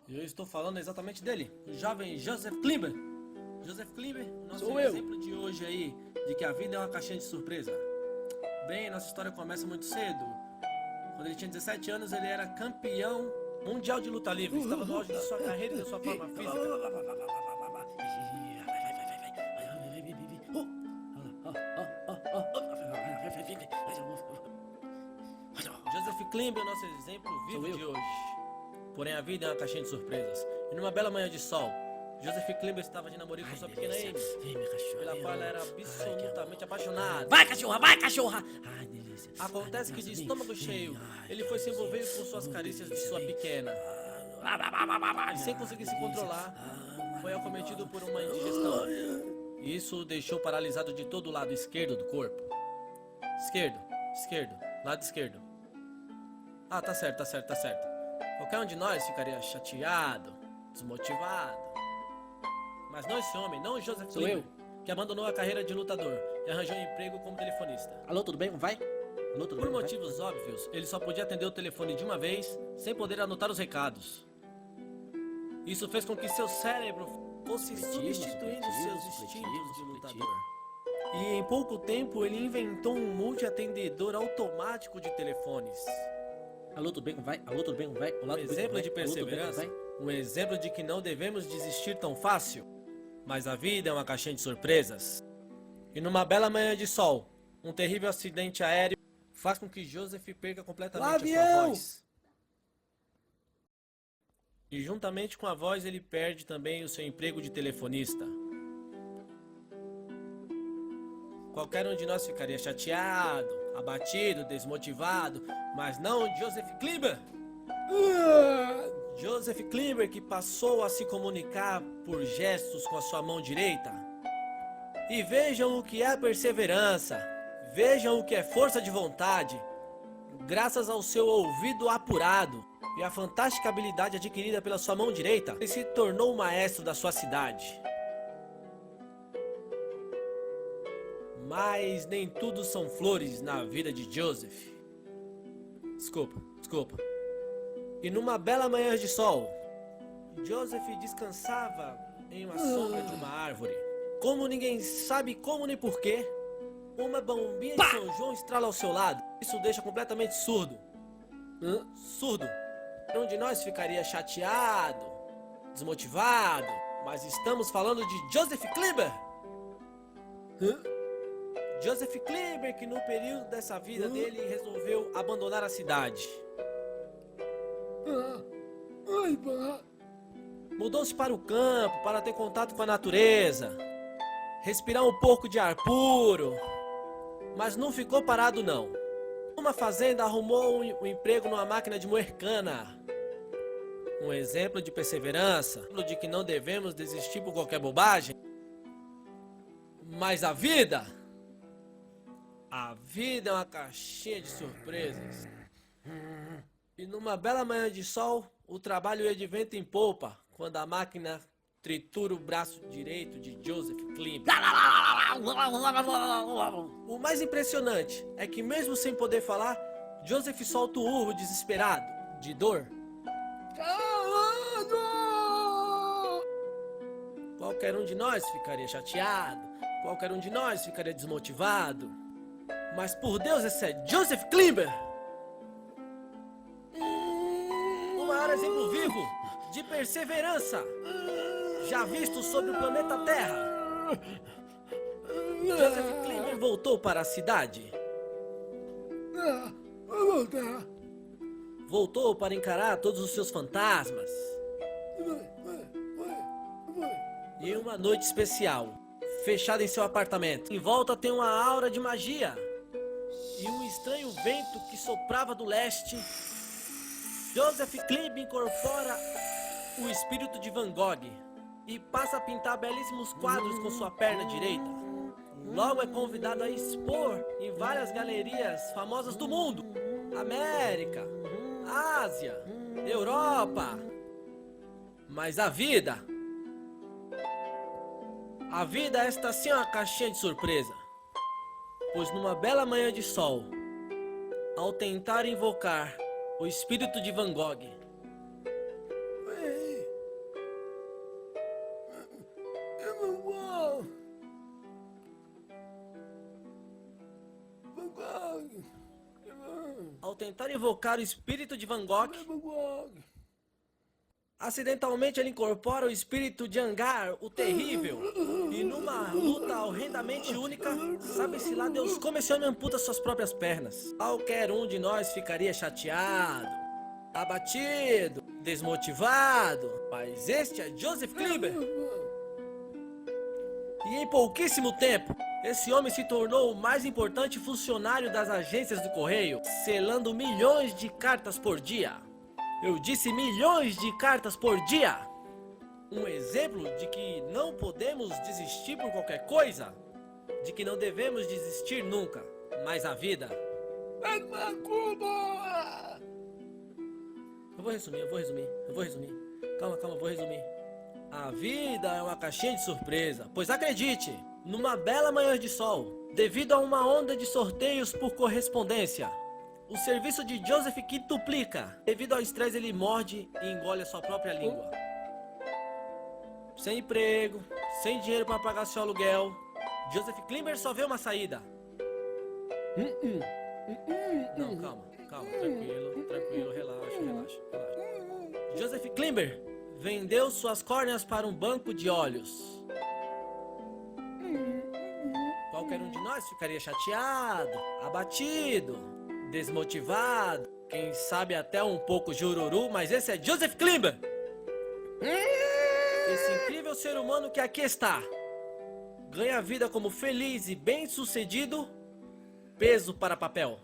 Eu estou falando exatamente dele, o jovem Joseph Klimber. Joseph Klimber, nosso Sou eu. exemplo de hoje aí, de que a vida é uma caixinha de surpresa. Bem, nossa história começa muito cedo. Quando ele tinha 17 anos, ele era campeão mundial de luta livre. Estava no auge de sua carreira e da sua forma física. Joseph Klimber é o nosso exemplo vivo Sou eu. de hoje. Porém, a vida é uma caixinha de surpresas. E numa bela manhã de sol, Joseph Klimber estava de namorico com sua pequena Amy, pela qual ela era absolutamente apaixonada. Vai, cachorra, vai, cachorra! Ai, delícia. Acontece que de estômago cheio, ele foi se envolver com suas carícias de sua pequena. E sem conseguir se controlar, foi acometido por uma indigestão. Isso o deixou paralisado de todo o lado esquerdo do corpo. Esquerdo, lado esquerdo. Ah, tá certo. Qualquer um de nós ficaria chateado, desmotivado. Mas não esse homem, não o Joseph Sou Klimber, que abandonou a carreira de lutador e arranjou um emprego como telefonista. Alô, tudo bem? Como vai? Alô, tudo Por bem? Como vai? motivos óbvios, ele só podia atender o telefone de uma vez, sem poder anotar os recados. Isso fez com que seu cérebro fosse substituindo seus instintos de lutador. E em pouco tempo ele inventou um multiatendedor automático de telefones. Alô, tudo bem? Como vai? Alô, tudo bem? Como vai? Olá, Um tudo bem? exemplo Como de vai? Alô, tudo bem? Como perseverança, vai? um exemplo de que não devemos desistir tão fácil. Mas a vida é uma caixinha de surpresas. E numa bela manhã de sol, um terrível acidente aéreo faz com que Joseph perca completamente a sua Avião! voz. E juntamente com a voz ele perde também o seu emprego de telefonista. Qualquer um de nós ficaria chateado, abatido, desmotivado, mas não Joseph Klimber. Joseph Klimber, que passou a se comunicar por gestos com a sua mão direita. E vejam o que é perseverança, vejam o que é força de vontade, graças ao seu ouvido apurado e à fantástica habilidade adquirida pela sua mão direita, ele se tornou o maestro da sua cidade. Mas nem tudo são flores na vida de Joseph. Desculpa. E numa bela manhã de sol, Joseph descansava em uma sombra de uma árvore. Como ninguém sabe como nem porquê, uma bombinha de São João estrala ao seu lado. Isso o deixa completamente surdo. Surdo. Um de nós ficaria chateado, desmotivado, mas estamos falando de Joseph Klimber. Joseph Klimber, que no período dessa vida dele resolveu abandonar a cidade. Mudou-se para o campo para ter contato com a natureza, respirar um pouco de ar puro, mas não ficou parado não. Uma fazenda arrumou um emprego numa máquina de moer cana. Um exemplo de perseverança, de que não devemos desistir por qualquer bobagem. Mas a vida é uma caixinha de surpresas. E numa bela manhã de sol, o trabalho ia de vento em popa, quando a máquina tritura o braço direito de Joseph Klimber. O mais impressionante é que mesmo sem poder falar, Joseph solta um urro desesperado, de dor. Qualquer um de nós ficaria chateado, qualquer um de nós ficaria desmotivado. Mas por Deus, esse é Joseph Klimber! O maior exemplo vivo de perseverança já visto sobre o planeta Terra. Joseph Klimber voltou para a cidade. Voltou para encarar todos os seus fantasmas. E em uma noite especial, fechado em seu apartamento, em volta tem uma aura de magia e um estranho vento que soprava do leste. Joseph Klimber incorpora o espírito de Van Gogh e passa a pintar belíssimos quadros com sua perna direita. Logo é convidado a expor em várias galerias famosas do mundo: América, Ásia, Europa. Mas a vida esta sim é uma caixinha de surpresa. Pois numa bela manhã de sol, ao tentar invocar o espírito de Van Gogh, tentar invocar o espírito de Van Gogh, acidentalmente ele incorpora o espírito de Angar, o terrível. E numa luta horrendamente única, sabe-se lá Deus como esse homem amputa suas próprias pernas. Qualquer um de nós ficaria chateado, abatido, desmotivado. Mas este é Joseph Klimber. E em pouquíssimo tempo, esse homem se tornou o mais importante funcionário das agências do correio, selando milhões de cartas por dia. Eu disse milhões de cartas por dia. Um exemplo de que não podemos desistir por qualquer coisa, de que não devemos desistir nunca, mas a vida. Eu vou resumir. Calma, eu vou resumir. A vida é uma caixinha de surpresa, pois acredite, numa bela manhã de sol, devido a uma onda de sorteios por correspondência, o serviço de Joseph quintuplica. Devido ao estresse, ele morde e engole a sua própria língua. Sem emprego, sem dinheiro para pagar seu aluguel, Joseph Klimber só vê uma saída. Não, calma, tranquilo, relaxa. Joseph Klimber vendeu suas córneas para um banco de olhos. Qualquer um de nós ficaria chateado, abatido, desmotivado, quem sabe até um pouco jururu, mas esse é Joseph Klimber. Esse incrível ser humano que aqui está, ganha a vida como feliz e bem-sucedido, peso para papel.